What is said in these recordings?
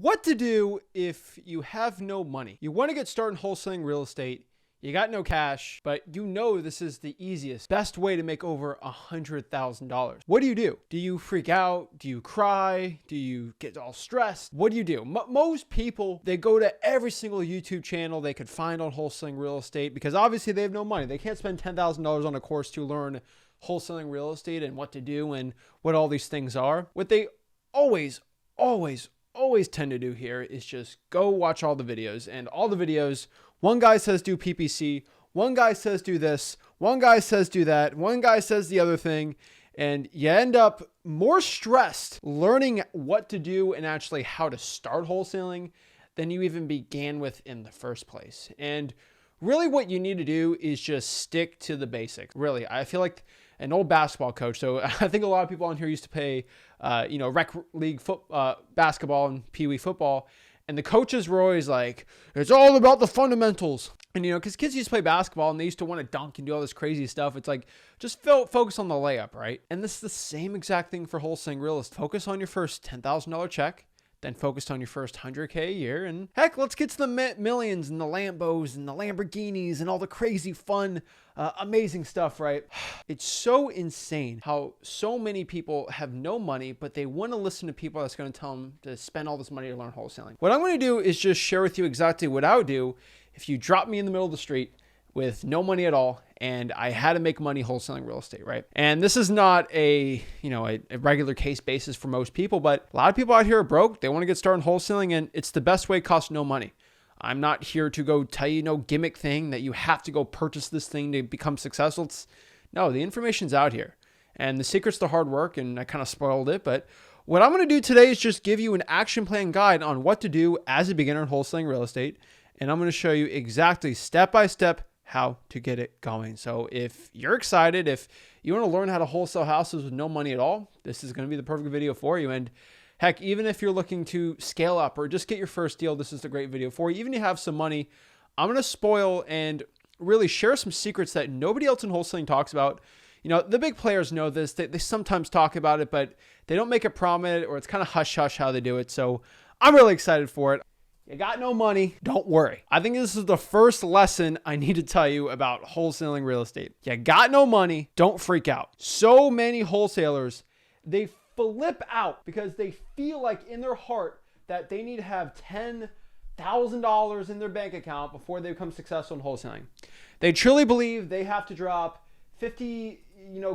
What to do if you have no money? You want to get started in wholesaling real estate. You got no cash, but you know this is the easiest, best way to make over $100,000. What do? Do you freak out? Do you cry? Do you get all stressed? What do you do? Most people, they go to every single YouTube channel they could find on wholesaling real estate because obviously they have no money. They can't spend $10,000 on a course to learn wholesaling real estate and what to do and what all these things are. What they always tend to do here is just go watch all the videos, and all the videos, one guy says do PPC, one guy says do this, one guy says do that, one guy says the other thing, and you end up more stressed learning what to do and actually how to start wholesaling than you even began with in the first place. And really what you need to do is just stick to the basics. Really, I feel like an old basketball coach. So I think a lot of people on here used to play, rec league basketball and Pee Wee football. And the coaches were always like, it's all about the fundamentals. And, because kids used to play basketball and they used to want to dunk and do all this crazy stuff. It's like, just focus on the layup, right? And this is the same exact thing for wholesaling real estate. Focus on your first $10,000 check. Then focused on your first $100K a year, and heck, let's get to the millions and the Lambos and the Lamborghinis and all the crazy fun, amazing stuff, right? It's so insane how so many people have no money, but they want to listen to people that's going to tell them to spend all this money to learn wholesaling. What I'm going to do is just share with you exactly what I would do if you drop me in the middle of the street with no money at all, and I had to make money wholesaling real estate, right? And this is not a regular case basis for most people, but a lot of people out here are broke. They want to get started in wholesaling, and it's the best way, costs no money. I'm not here to go tell you no gimmick thing that you have to go purchase this thing to become successful. No, the information's out here, and the secret's to hard work, and I kind of spoiled it, but what I'm going to do today is just give you an action plan guide on what to do as a beginner in wholesaling real estate, and I'm going to show you exactly step-by-step how to get it going. So if you're excited, if you want to learn how to wholesale houses with no money at all, this is going to be the perfect video for you. And heck, even if you're looking to scale up or just get your first deal, this is the great video for you. Even if you have some money, I'm going to spoil and really share some secrets that nobody else in wholesaling talks about. The big players know this. They sometimes talk about it, but they don't make it prominent, or it's kind of hush-hush how they do it. So I'm really excited for it. You got no money, don't worry. I think this is the first lesson I need to tell you about wholesaling real estate. You got no money, don't freak out. So many wholesalers, they flip out because they feel like in their heart that they need to have $10,000 in their bank account before they become successful in wholesaling. They truly believe they have to drop 50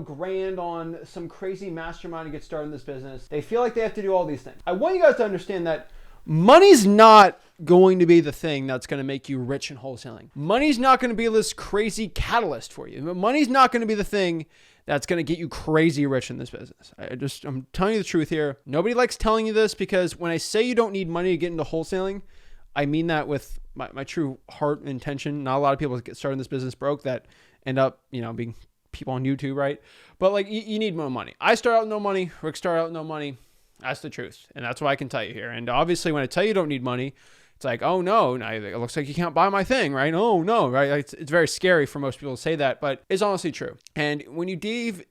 grand on some crazy mastermind to get started in this business. They feel like they have to do all these things. I want you guys to understand that money's not going to be the thing that's going to make you rich in wholesaling. Money's not going to be this crazy catalyst for you. Money's not going to be the thing that's going to get you crazy rich in this business. I'm telling you the truth here. Nobody likes telling you this, because when I say you don't need money to get into wholesaling, I mean that with my true heart and intention. Not a lot of people get started in this business broke that end up, being people on YouTube, right? But you need more money. I start out with no money. Rick started out with no money. That's the truth. And that's what I can tell you here. And obviously when I tell you don't need money, it's like, oh no, now it looks like you can't buy my thing, right? Oh no, right? It's very scary for most people to say that, but it's honestly true. And when you deep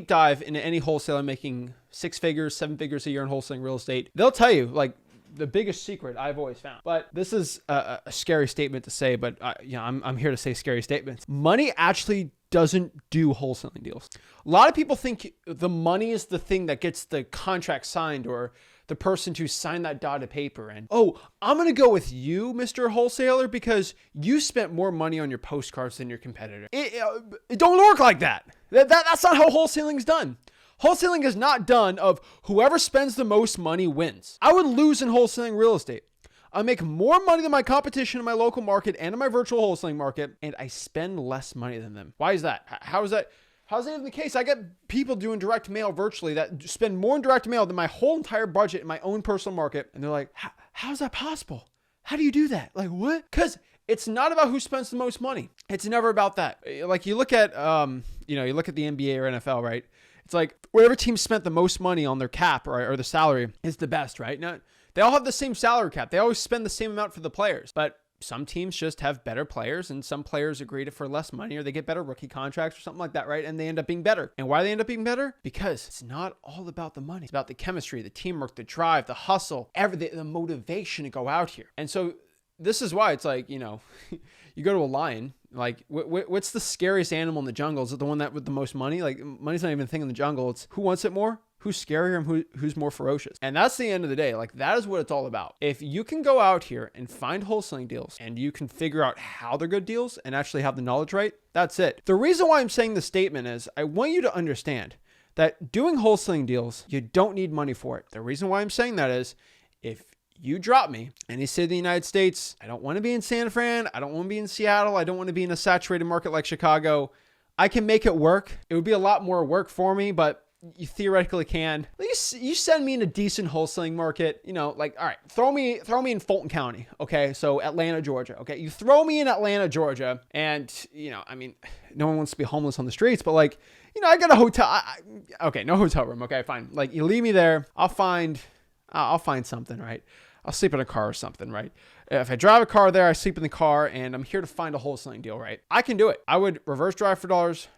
dive into any wholesaler making 6 figures, 7 figures a year in wholesaling real estate, they'll tell you the biggest secret I've always found. But this is a scary statement to say, but I'm here to say scary statements. Money actually doesn't do wholesaling deals. A lot of people think the money is the thing that gets the contract signed, or the person to sign that dotted paper. And, oh, I'm going to go with you, Mr. Wholesaler, because you spent more money on your postcards than your competitor. It don't work like that. That's not how wholesaling is done. Wholesaling is not done of whoever spends the most money wins. I would lose in wholesaling real estate. I make more money than my competition in my local market and in my virtual wholesaling market, and I spend less money than them. Why is that? How is that? How's that even the case? I get people doing direct mail virtually that spend more in direct mail than my whole entire budget in my own personal market. And they're like, how's that possible? How do you do that? Like, what? Because it's not about who spends the most money. It's never about that. Like you look at, you look at the NBA or NFL, right? It's like whatever team spent the most money on their cap or the salary is the best, right? Now, they all have the same salary cap. They always spend the same amount for the players, but some teams just have better players and some players agree to for less money or they get better rookie contracts or something like that, right? And they end up being better. And why do they end up being better? Because it's not all about the money. It's about the chemistry, the teamwork, the drive, the hustle, everything, the motivation to go out here. And so this is why it's like, you go to a lion, like what's the scariest animal in the jungle? Is it the one that with the most money? Like money's not even a thing in the jungle. It's who wants it more? Who's scarier and who's more ferocious. And that's the end of the day. Like that is what it's all about. If you can go out here and find wholesaling deals and you can figure out how they're good deals and actually have the knowledge right, that's it. The reason why I'm saying this statement is I want you to understand that doing wholesaling deals, you don't need money for it. The reason why I'm saying that is if you drop me and you say to the United States, I don't want to be in San Fran. I don't want to be in Seattle. I don't want to be in a saturated market like Chicago. I can make it work. It would be a lot more work for me, but you theoretically can. You send me in a decent wholesaling market, like, all right, throw me in Fulton County. Okay. So Atlanta, Georgia. Okay. You throw me in Atlanta, Georgia. And, no one wants to be homeless on the streets, but like, I got a hotel. Okay. No hotel room. Okay, fine. Like you leave me there. I'll find something, right? I'll sleep in a car or something, right? If I drive a car there, I sleep in the car and I'm here to find a wholesaling deal, right? I can do it. I would reverse drive for dollars.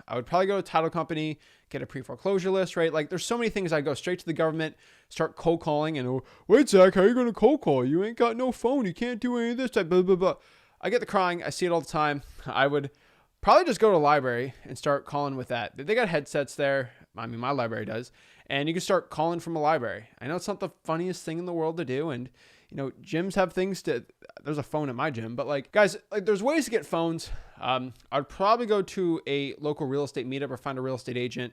I would probably go to a title company, get a pre-foreclosure list, right? Like there's so many things. I go straight to the government, start cold calling and, wait, Zach, how are you going to cold call? You ain't got no phone. You can't do any of this type, blah, blah, blah. I get the crying. I see it all the time. I would probably just go to a library and start calling with that. They got headsets there. I mean, my library does. And you can start calling from a library. I know it's not the funniest thing in the world to do. And, gyms have things there's a phone at my gym, but like guys, like there's ways to get phones. I'd probably go to a local real estate meetup or find a real estate agent,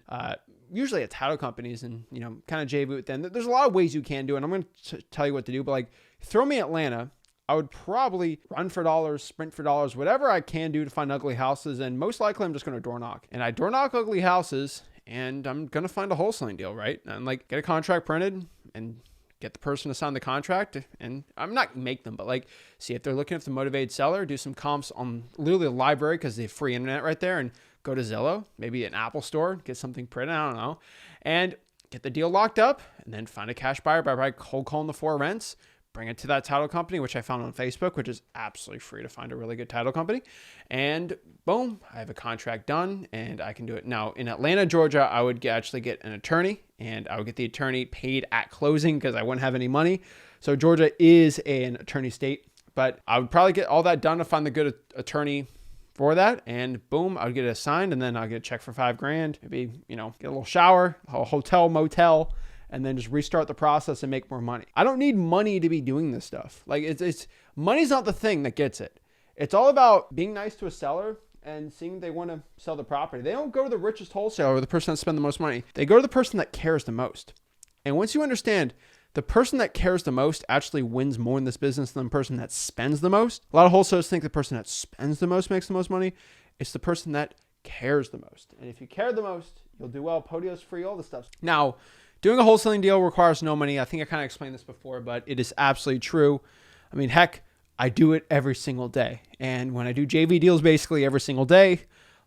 usually at title companies and, kind of JV with them. There's a lot of ways you can do it. And I'm going to tell you what to do, but like throw me Atlanta. I would probably run for dollars, sprint for dollars, whatever I can do to find ugly houses. And most likely I'm just going to door knock. And I door knock ugly houses and I'm going to find a wholesaling deal, right? And like get a contract printed and get the person to sign the contract. And I'm not make them, but like see if they're looking for the motivated seller, do some comps on literally a library because they have free internet right there and go to Zillow, maybe an Apple store, get something printed, I don't know, and get the deal locked up and then find a cash buyer by cold calling the 4 rents. Bring it to that title company, which I found on Facebook, which is absolutely free to find a really good title company. And boom, I have a contract done and I can do it. Now in Atlanta, Georgia, I would actually get an attorney and I would get the attorney paid at closing because I wouldn't have any money. So Georgia is an attorney state, but I would probably get all that done to find the good attorney for that. And boom, I would get it assigned and then I'll get a check for $5,000, maybe, get a little shower, a hotel, motel, and then just restart the process and make more money. I don't need money to be doing this stuff. Like it's money's not the thing that gets it. It's all about being nice to a seller and seeing they want to sell the property. They don't go to the richest wholesaler or the person that spends the most money. They go to the person that cares the most. And once you understand the person that cares the most actually wins more in this business than the person that spends the most. A lot of wholesalers think the person that spends the most makes the most money. It's the person that cares the most. And if you care the most, you'll do well. Podio's free, all this stuff. Now, doing a wholesaling deal requires no money. I think I kind of explained this before, but it is absolutely true. I mean, heck, I do it every single day. And when I do JV deals basically every single day,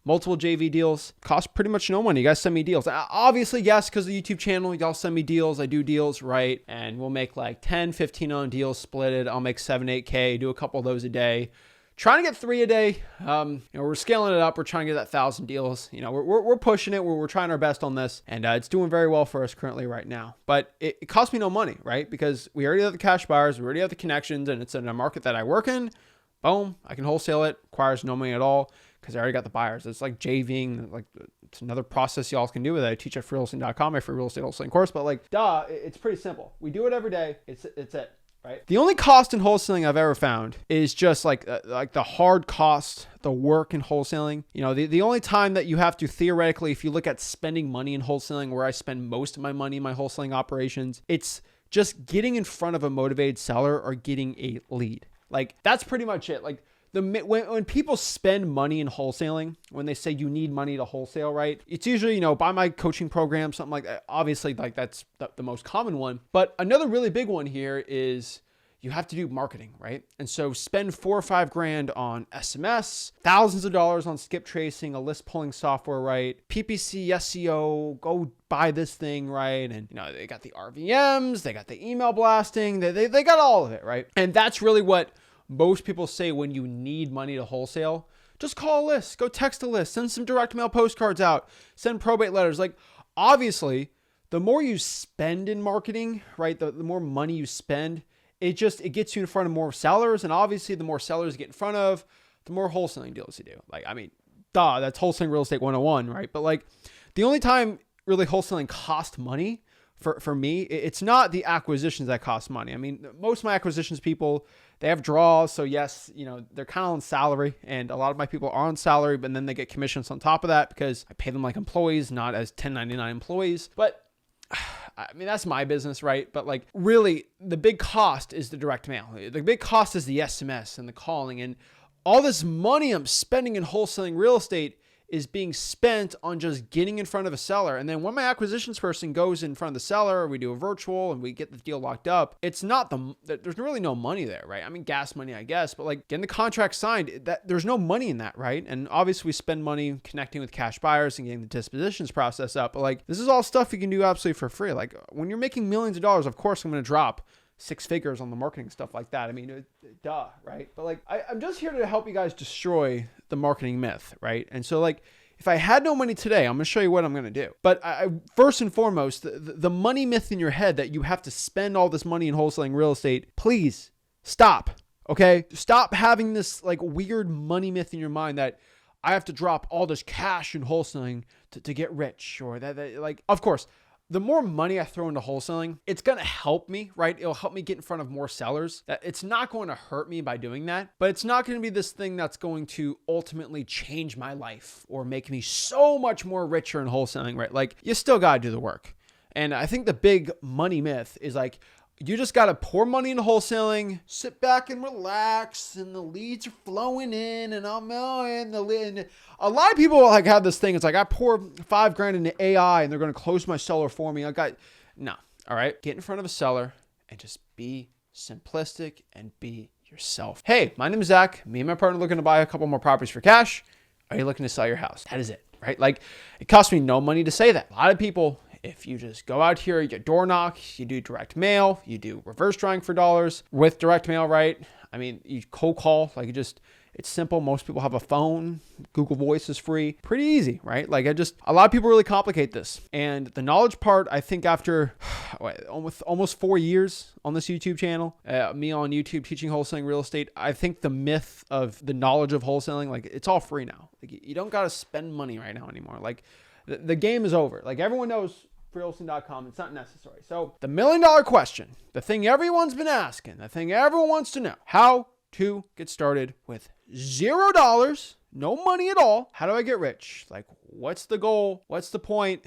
multiple JV deals, cost pretty much no money. You guys send me deals. Obviously, yes, because of the YouTube channel, y'all send me deals. I do deals, right? And we'll make like 10, 15 on deals, split it. I'll make 7, 8K, do a couple of those a day. Trying to get 3 a day. We're scaling it up. We're trying to get that 1,000 deals. We're pushing it. We're trying our best on this, and it's doing very well for us currently right now. But it costs me no money, right? Because we already have the cash buyers, we already have the connections, and it's in a market that I work in. Boom, I can wholesale it. Requires no money at all because I already got the buyers. It's like JVing, like it's another process y'all can do with it. I teach at Freelancingcom, my free real estate wholesaling course. But like, it's pretty simple. We do it every day. It's it. Right? The only cost in wholesaling I've ever found is just like the hard cost, the work in wholesaling. The only time that you have to theoretically, if you look at spending money in wholesaling, where I spend most of my money in my wholesaling operations, it's just getting in front of a motivated seller or getting a lead. Like that's pretty much it. Like when people spend money in wholesaling, when they say you need money to wholesale, right? It's usually, buy my coaching program, something like that. Obviously, like that's the most common one. But another really big one here is you have to do marketing, right? And so spend $4 or $5,000 on SMS, thousands of dollars on skip tracing, a list pulling software, right? PPC, SEO, go buy this thing, right? And they got the RVMs, they got the email blasting, they got all of it, right? And that's really what most people say when you need money to wholesale, just call a list, go text a list, send some direct mail postcards out, send probate letters. Like, obviously, the more you spend in marketing, right? The more money you spend, it gets you in front of more sellers. And obviously, the more sellers you get in front of, the more wholesaling deals you do. Like, I mean, that's wholesaling real estate 101, right? But like, the only time really wholesaling cost money for me, it's not the acquisitions that cost money. I mean, most of my acquisitions people, they have draws. So yes, they're kind of on salary, and a lot of my people are on salary, but then they get commissions on top of that because I pay them like employees, not as 1099 employees. But I mean, that's my business, right? But like, really, the big cost is the direct mail. The big cost is the SMS and the calling, and all this money I'm spending in wholesaling real estate is being spent on just getting in front of a seller. And then when my acquisitions person goes in front of the seller, we do a virtual and we get the deal locked up. It's not there's really no money there, right? I mean, gas money, I guess, but like getting the contract signed, there's no money in that, right? And obviously we spend money connecting with cash buyers and getting the dispositions process up. But like, this is all stuff you can do absolutely for free. Like, when you're making millions of dollars, of course I'm going to drop 6 figures on the marketing stuff like that. I mean, duh, right? But like, I'm just here to help you guys destroy the marketing myth, right? And so like, if I had no money today, I'm going to show you what I'm going to do. But first and foremost, the money myth in your head that you have to spend all this money in wholesaling real estate, please stop, okay? Stop having this like weird money myth in your mind that I have to drop all this cash in wholesaling to get rich, or that like, of course, the more money I throw into wholesaling, it's going to help me, right? It'll help me get in front of more sellers. It's not going to hurt me by doing that, but it's not going to be this thing that's going to ultimately change my life or make me so much more richer in wholesaling, right? Like, you still got to do the work. And I think the big money myth is like, you just got to pour money into wholesaling, sit back and relax, and the leads are flowing in, and I'm in the lead. A lot of people like have this thing. It's like, I pour $5,000 into AI and they're going to close my seller for me. No. All right. Get in front of a seller and just be simplistic and be yourself. Hey, my name is Zach. Me and my partner are looking to buy a couple more properties for cash. Are you looking to sell your house? That is it, right? Like, it costs me no money to say that. A lot of people, if you just go out here, you door knock, you do direct mail, you do reverse drawing for dollars with direct mail, right? I mean, you cold call, like, it's simple. Most people have a phone. Google Voice is free. Pretty easy, right? Like, a lot of people really complicate this. And the knowledge part, I think after almost 4 years on this YouTube channel, me on YouTube teaching wholesaling real estate, I think the myth of the knowledge of wholesaling, like, it's all free now. Like, you don't got to spend money right now anymore. Like, the game is over. Like, everyone knows Freelancingcom, it's not necessary. So the $1 million question, the thing everyone's been asking, the thing everyone wants to know, how to get started with $0, no money at all. How do I get rich? Like, what's the goal? What's the point?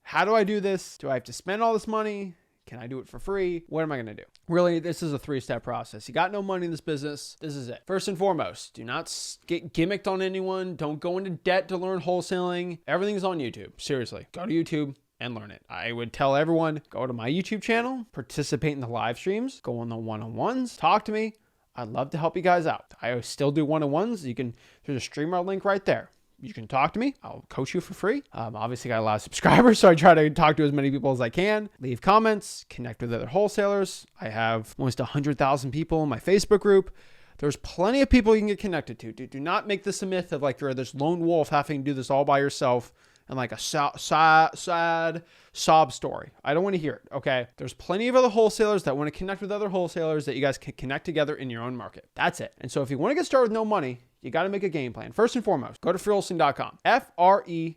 How do I do this? Do I have to spend all this money? Can I do it for free? What am I going to do? Really, this is a 3-step process. You got no money in this business. This is it. First and foremost, do not get gimmicked on anyone. Don't go into debt to learn wholesaling. Everything's on YouTube. Seriously, go to YouTube and learn it. I would tell everyone, go to my YouTube channel, participate in the live streams, go on the one-on-ones, talk to me. I'd love to help you guys out. I still do one-on-ones. There's a streamer link right there. You can talk to me. I'll coach you for free. Obviously got a lot of subscribers, so I try to talk to as many people as I can. Leave comments, connect with other wholesalers. I have almost 100,000 people in my Facebook group. There's plenty of people you can get connected to. Do not make this a myth of like you're this lone wolf having to do this all by yourself and like a sad sob story. I don't want to hear it, okay? There's plenty of other wholesalers that want to connect with other wholesalers that you guys can connect together in your own market. That's it. And so if you want to get started with no money, you got to make a game plan. First and foremost, go to Freelancing.com. FREEWHOLESALING.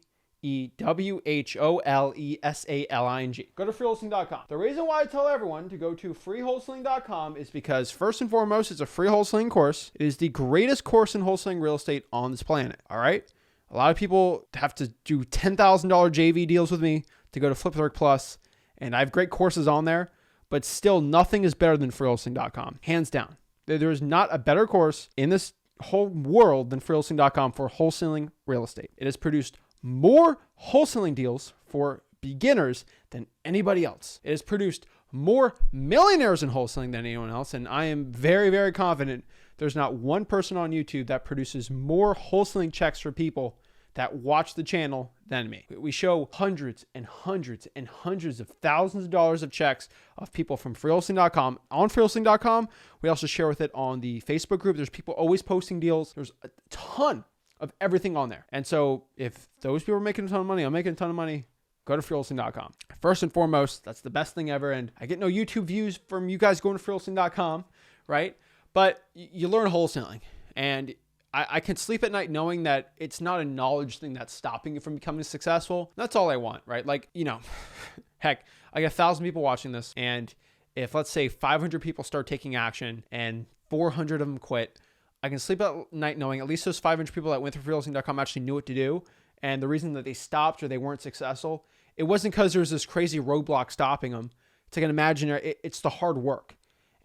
Go to Freelancing.com. The reason why I tell everyone to go to freewholesaling.com is because first and foremost, it's a free wholesaling course. It is the greatest course in wholesaling real estate on this planet, all right? A lot of people have to do $10,000 JV deals with me to go to Flip Plus, and I have great courses on there, but still nothing is better than freelancing.com, hands down. There is not a better course in this whole world than freelancing.com for wholesaling real estate. It has produced more wholesaling deals for beginners than anybody else. It has produced more millionaires in wholesaling than anyone else, and I am very, very confident there's not one person on YouTube that produces more wholesaling checks for people that watch the channel than me. We show hundreds and hundreds and hundreds of thousands of dollars of checks of people from Freelancing.com on Freelancing.com. We also share with it on the Facebook group. There's people always posting deals. There's a ton of everything on there. And so if those people are making a ton of money, I'm making a ton of money, go to Freelancing.com. First and foremost, that's the best thing ever. And I get no YouTube views from you guys going to Freelancing.com, right? But you learn wholesaling. And I can sleep at night knowing that it's not a knowledge thing that's stopping you from becoming successful. That's all I want, right? Like, heck, I get 1,000 people watching this. And if, let's say, 500 people start taking action and 400 of them quit, I can sleep at night knowing at least those 500 people that went through Freelancing.com actually knew what to do. And the reason that they stopped or they weren't successful, it wasn't because there was this crazy roadblock stopping them. It's like an imaginary, it's the hard work.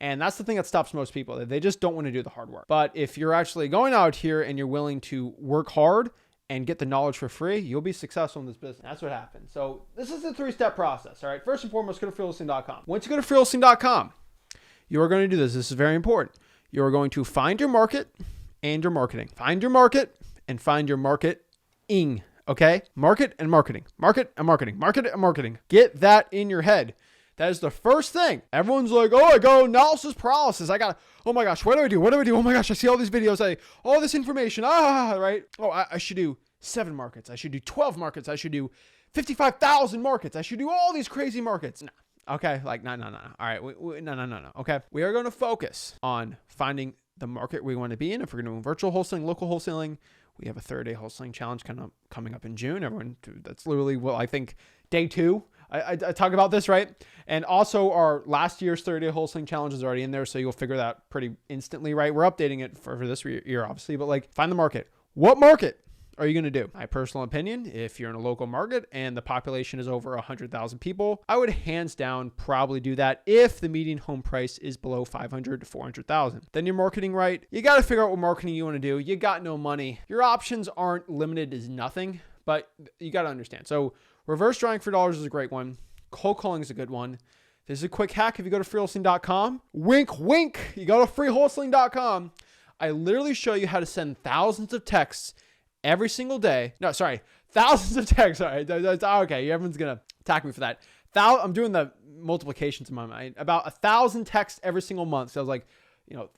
And that's the thing that stops most people. They just don't want to do the hard work. But if you're actually going out here and you're willing to work hard and get the knowledge for free, you'll be successful in this business. That's what happens. So this is a 3-step process. All right. First and foremost, go to Freelancing.com. Once you go to Freelancing.com, you are going to do this. This is very important. You are going to find your market and your marketing. Find your market and find your marketing. Okay. Market and marketing. Market and marketing. Market and marketing. Get that in your head. That is the first thing. Everyone's like, oh, I go analysis paralysis. Oh my gosh, what do I do? What do I do? Oh my gosh, I see all these videos. All this information. Right? Oh, I should do 7 markets. I should do 12 markets. I should do 55,000 markets. I should do all these crazy markets. No. Okay. Like, no. All right. No. Okay. We are going to focus on finding the market we want to be in. If we're going to do virtual wholesaling, local wholesaling, we have a 30-day wholesaling challenge coming up in June. That's literally, I think day 2. I talk about this, right? And also our last year's 30-day wholesaling challenge is already in there. So you'll figure that out pretty instantly, right? We're updating it for this year, obviously, but find the market. What market are you going to do? My personal opinion, if you're in a local market and the population is over 100,000 people, I would hands down probably do that if the median home price is below 500 to 400,000. Then you're marketing right. You got to figure out what marketing you want to do. You got no money. Your options aren't limited as nothing, but you got to understand. So reverse drawing for dollars is a great one. Cold calling is a good one. This is a quick hack. If you go to freelancing.com, wink, wink, you go to freewholesaling.com. I literally show you how to send thousands of texts every single day. No, sorry, thousands of texts. All right, okay, everyone's going to attack me for that. I'm doing the multiplications in my mind. About 1,000 texts every single month. So I was like,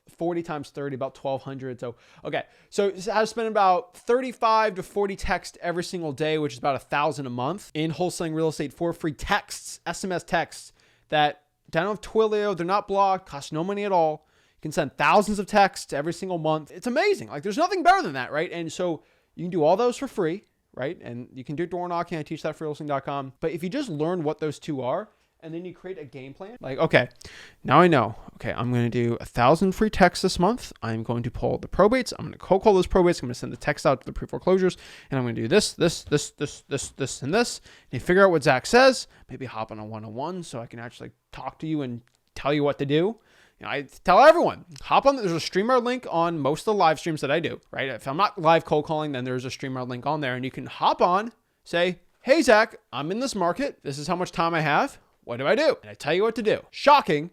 40 times 30, about 1,200. So, okay. So I spend about 35 to 40 texts every single day, which is about 1,000 a month in wholesaling real estate for free texts, SMS texts that don't have Twilio. They're not blocked, cost no money at all. You can send thousands of texts every single month. It's amazing. There's nothing better than that, right? And so you can do all those for free, right? And you can do door knocking. I teach that at freelancing.com. But if you just learn what those two are, and then you create a game plan. Okay, now I know. Okay, I'm going to do 1,000 free texts this month. I'm going to pull the probates. I'm going to cold call those probates. I'm going to send the text out to the pre-foreclosures. And I'm going to do this, and this. And you figure out what Zach says. Maybe hop on a one-on-one so I can actually talk to you and tell you what to do. I tell everyone, hop on. There's a StreamYard link on most of the live streams that I do, right? If I'm not live cold calling, then there's a StreamYard link on there. And you can hop on, say, hey, Zach, I'm in this market. This is how much time I have. What do I do? And I tell you what to do. Shocking.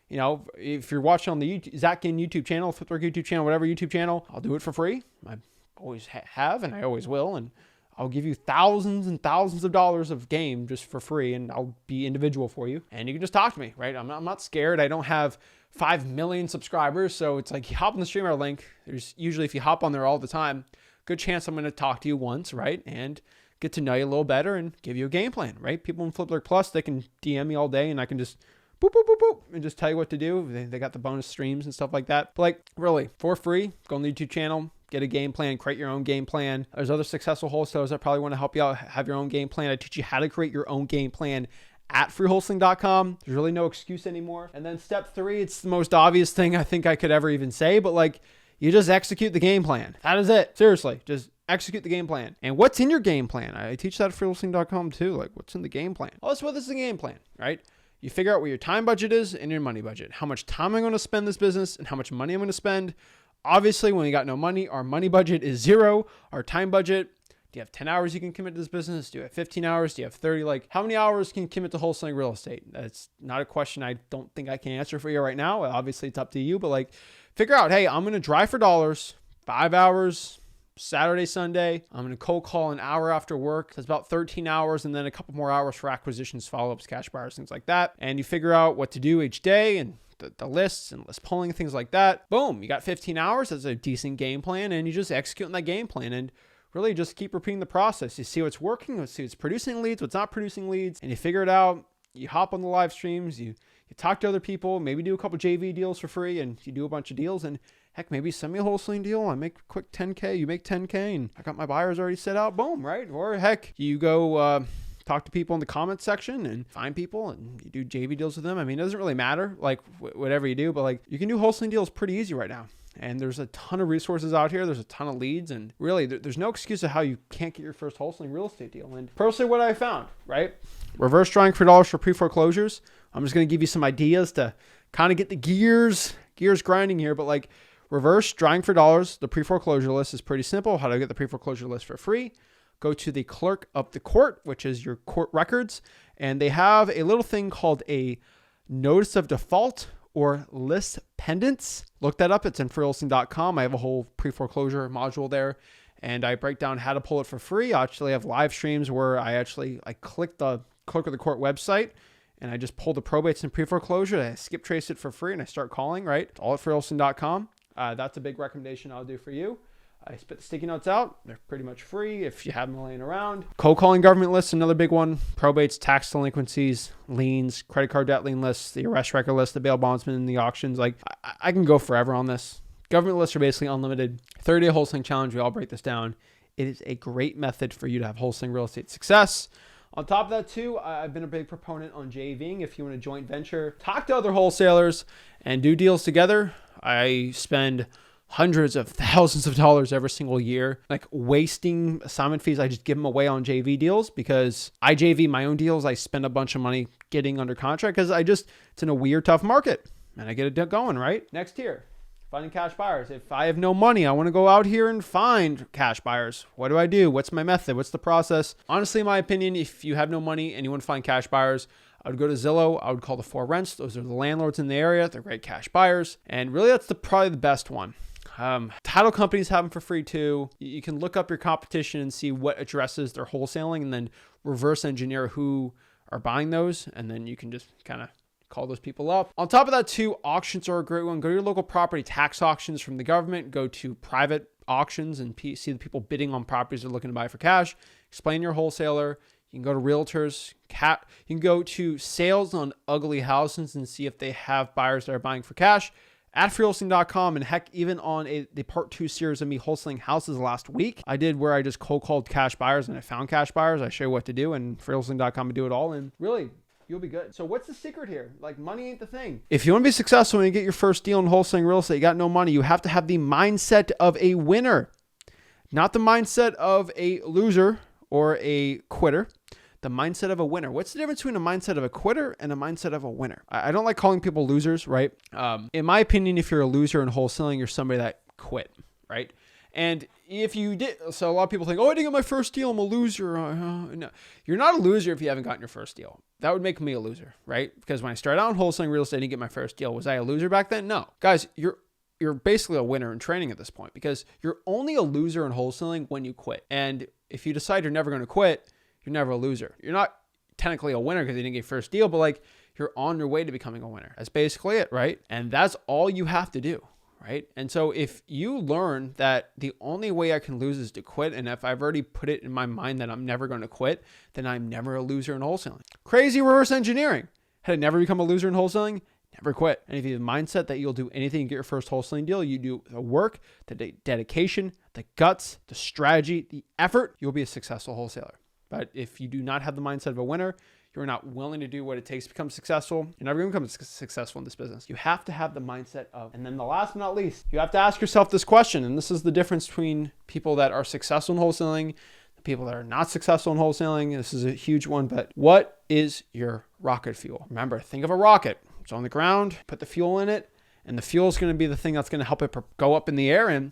If you're watching on the Zach Ginn YouTube channel, Footwork YouTube channel, whatever YouTube channel, I'll do it for free. I always have, and I always will. And I'll give you thousands and thousands of dollars of game just for free, and I'll be individual for you. And you can just talk to me, right? I'm not scared. I don't have 5 million subscribers. So it's like you hop on the StreamYard link. There's usually, if you hop on there all the time, good chance I'm going to talk to you once, right? And get to know you a little better and give you a game plan, right? People in Flipbook Plus, they can DM me all day and I can just boop, boop, boop, boop, and just tell you what to do. They got the bonus streams and stuff like that. But really, for free, go on the YouTube channel, get a game plan, create your own game plan. There's other successful wholesalers that probably want to help you out, have your own game plan. I teach you how to create your own game plan at freewholesaling.com. There's really no excuse anymore. And then step 3, it's the most obvious thing I think I could ever even say, but you just execute the game plan. That is it. Seriously, just execute the game plan. And what's in your game plan? I teach that at freelancing.com too. What's in the game plan? Well, that's what this is the game plan, right? You figure out what your time budget is and your money budget. How much time I'm going to spend this business and how much money I'm going to spend. Obviously, when we got no money, our money budget is 0. Our time budget, do you have 10 hours you can commit to this business? Do you have 15 hours? Do you have 30? How many hours can you commit to wholesaling real estate? That's not a question I don't think I can answer for you right now. Obviously, it's up to you, but figure out, hey, I'm going to drive for dollars, 5 hours, Saturday, Sunday. I'm going to cold call an hour after work. That's about 13 hours, and then a couple more hours for acquisitions, follow-ups, cash buyers, things like that. And you figure out what to do each day and the lists and list pulling, things like that. Boom, you got 15 hours. That's a decent game plan, and you just execute on that game plan and really just keep repeating the process. You see what's working, you see what's producing leads, what's not producing leads, and you figure it out. You hop on the live streams, you talk to other people, maybe do a couple JV deals for free, and you do a bunch of deals, and heck, maybe send me a wholesaling deal. I make a quick 10K, you make 10K, and I got my buyers already set out. Boom, right? Or heck, you go talk to people in the comments section and find people and you do JV deals with them. I mean, it doesn't really matter, like whatever you do, but like you can do wholesaling deals pretty easy right now. And there's a ton of resources out here. There's a ton of leads, and really there's no excuse of how you can't get your first wholesaling real estate deal. And personally, what I found, right? Reverse drawing for dollars for pre-foreclosures. I'm just going to give you some ideas to kind of get the gears grinding here, but like reverse drawing for dollars, the pre-foreclosure list is pretty simple. How to get the pre-foreclosure list for free? Go to the clerk of the court, which is your court records, and they have a little thing called a notice of default or list pendants. Look that up. It's in Freelancingcom. I have a whole pre-foreclosure module there, and I break down how to pull it for free. I actually have live streams where I click the clerk of the court website, and I just pull the probates and pre-foreclosure. I skip trace it for free, and I start calling, right? It's all at Freelancing.com. That's a big recommendation I'll do for you. I spit the sticky notes out. They're pretty much free if you have them laying around. Cold calling government lists, another big one. Probates, tax delinquencies, liens, credit card debt lien lists, the arrest record list, the bail bondsman, and the auctions. Like I can go forever on this. Government lists are basically unlimited. 30-day wholesaling challenge. We all break this down. It is a great method for you to have wholesaling real estate success. On top of that too, I've been a big proponent on JVing. If you want a joint venture, talk to other wholesalers and do deals together. I spend hundreds of thousands of dollars every single year, like wasting assignment fees. I just give them away on JV deals because I JV my own deals. I spend a bunch of money getting under contract because it's in a weird, tough market and I get it going, right? Next here, finding cash buyers. If I have no money, I want to go out here and find cash buyers. What do I do? What's my method? What's the process? Honestly, in my opinion, if you have no money and you want to find cash buyers, I would go to Zillow. I would call the 4 Rents. Those are the landlords in the area. They're great cash buyers. And really that's probably the best one. Title companies have them for free too. You can look up your competition and see what addresses they're wholesaling and then reverse engineer who are buying those. And then you can just kind of call those people up. On top of that too, auctions are a great one. Go to your local property tax auctions from the government. Go to private auctions and see the people bidding on properties they're looking to buy for cash. Explain your wholesaler. You can go to realtors. You can go to sales on ugly houses and see if they have buyers that are buying for cash. At Freelancing.com, and heck, even on the part 2 series of me wholesaling houses last week, I did where I just cold called cash buyers and I found cash buyers. I show you what to do, and Freelancing.com and do it all, and really, you'll be good. So what's the secret here? Like, money ain't the thing. If you want to be successful when you get your first deal in wholesaling real estate, you got no money, you have to have the mindset of a winner, not the mindset of a loser or a quitter. The mindset of a winner. What's the difference between a mindset of a quitter and a mindset of a winner? I don't like calling people losers, right? In my opinion, if you're a loser in wholesaling, you're somebody that quit, right? And if you did, so a lot of people think, oh, I didn't get my first deal, I'm a loser. No, you're not a loser if you haven't gotten your first deal. That would make me a loser, right? Because when I started out in wholesaling real estate and get my first deal, was I a loser back then? No. Guys, you're basically a winner in training at this point because you're only a loser in wholesaling when you quit. And if you decide you're never going to quit, you're never a loser. You're not technically a winner because you didn't get your first deal, but like you're on your way to becoming a winner. That's basically it, right? And that's all you have to do, right? And so if you learn that the only way I can lose is to quit, and if I've already put it in my mind that I'm never going to quit, then I'm never a loser in wholesaling. Crazy reverse engineering. Had I never become a loser in wholesaling, never quit. And if you have a mindset that you'll do anything to get your first wholesaling deal, you do the work, the dedication, the guts, the strategy, the effort, you'll be a successful wholesaler. But if you do not have the mindset of a winner, you're not willing to do what it takes to become successful, you're never going to become successful in this business. You have to have the mindset of, and then the last but not least, you have to ask yourself this question. And this is the difference between people that are successful in wholesaling, the people that are not successful in wholesaling. This is a huge one, but what is your rocket fuel? Remember, think of a rocket. It's on the ground, put the fuel in it, and the fuel is going to be the thing that's going to help it go up in the air. And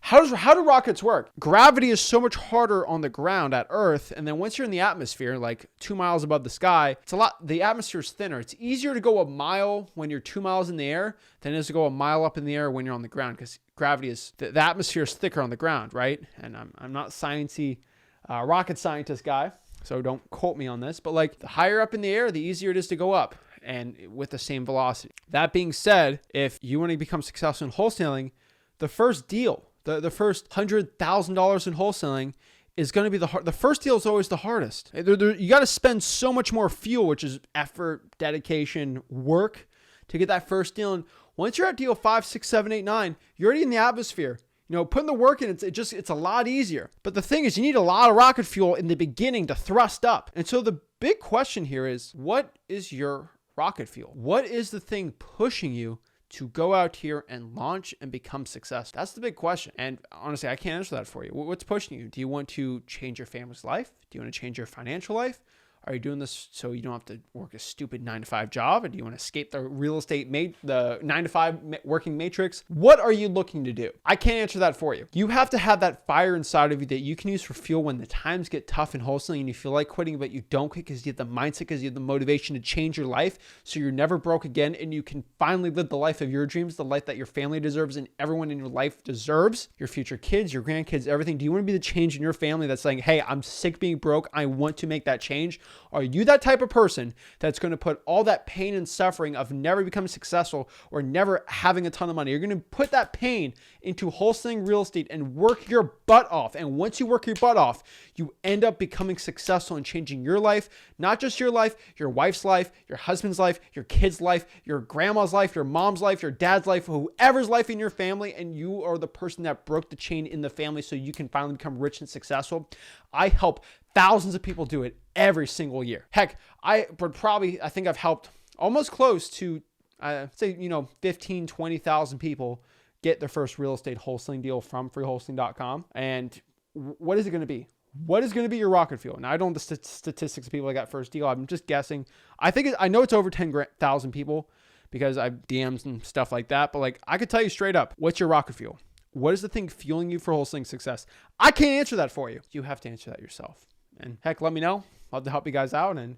How do rockets work? Gravity is so much harder on the ground at Earth, and then once you're in the atmosphere, like 2 miles above the sky, the atmosphere is thinner. It's easier to go a mile when you're 2 miles in the air than it is to go a mile up in the air when you're on the ground, because gravity is, the atmosphere is thicker on the ground, right? And I'm not sciencey, rocket scientist guy, so don't quote me on this, but like the higher up in the air, the easier it is to go up, and with the same velocity. That being said, if you want to become successful in wholesaling, the first deal, the first $100,000 in wholesaling is going to be the first deal is always the hardest. You got to spend so much more fuel, which is effort, dedication, work, to get that first deal. And once you're at deal 5, 6, 7, 8, 9, you're already in the atmosphere. Putting the work in, it's a lot easier. But the thing is, you need a lot of rocket fuel in the beginning to thrust up. And so the big question here is, what is your rocket fuel? What is the thing pushing you to go out here and launch and become successful? That's the big question. And honestly, I can't answer that for you. What's pushing you? Do you want to change your family's life? Do you want to change your financial life? Are you doing this so you don't have to work a stupid 9-to-5 job? And do you want to escape the real estate, the 9-to-5 working matrix? What are you looking to do? I can't answer that for you. You have to have that fire inside of you that you can use for fuel when the times get tough in wholesaling and you feel like quitting, but you don't quit because you have the mindset, because you have the motivation to change your life so you're never broke again, and you can finally live the life of your dreams, the life that your family deserves and everyone in your life deserves, your future kids, your grandkids, everything. Do you want to be the change in your family that's saying, hey, I'm sick of being broke, I want to make that change? Are you that type of person that's going to put all that pain and suffering of never becoming successful or never having a ton of money? You're going to put that pain into wholesaling real estate and work your butt off. And once you work your butt off, you end up becoming successful and changing your life, not just your life, your wife's life, your husband's life, your kid's life, your grandma's life, your mom's life, your dad's life, whoever's life in your family. And you are the person that broke the chain in the family so you can finally become rich and successful. I help thousands of people do it every single year. Heck, I think I've helped almost close to, say, 15, 20,000 people get their first real estate wholesaling deal from freewholesaling.com. And what is it going to be? What is going to be your rocket fuel? Now, I don't know the statistics of people that got first deal. I'm just guessing. I know it's over 10,000 people because I've DMs and stuff like that. But like, I could tell you straight up, what's your rocket fuel? What is the thing fueling you for wholesaling success? I can't answer that for you. You have to answer that yourself. And heck, let me know. I'd love to help you guys out. And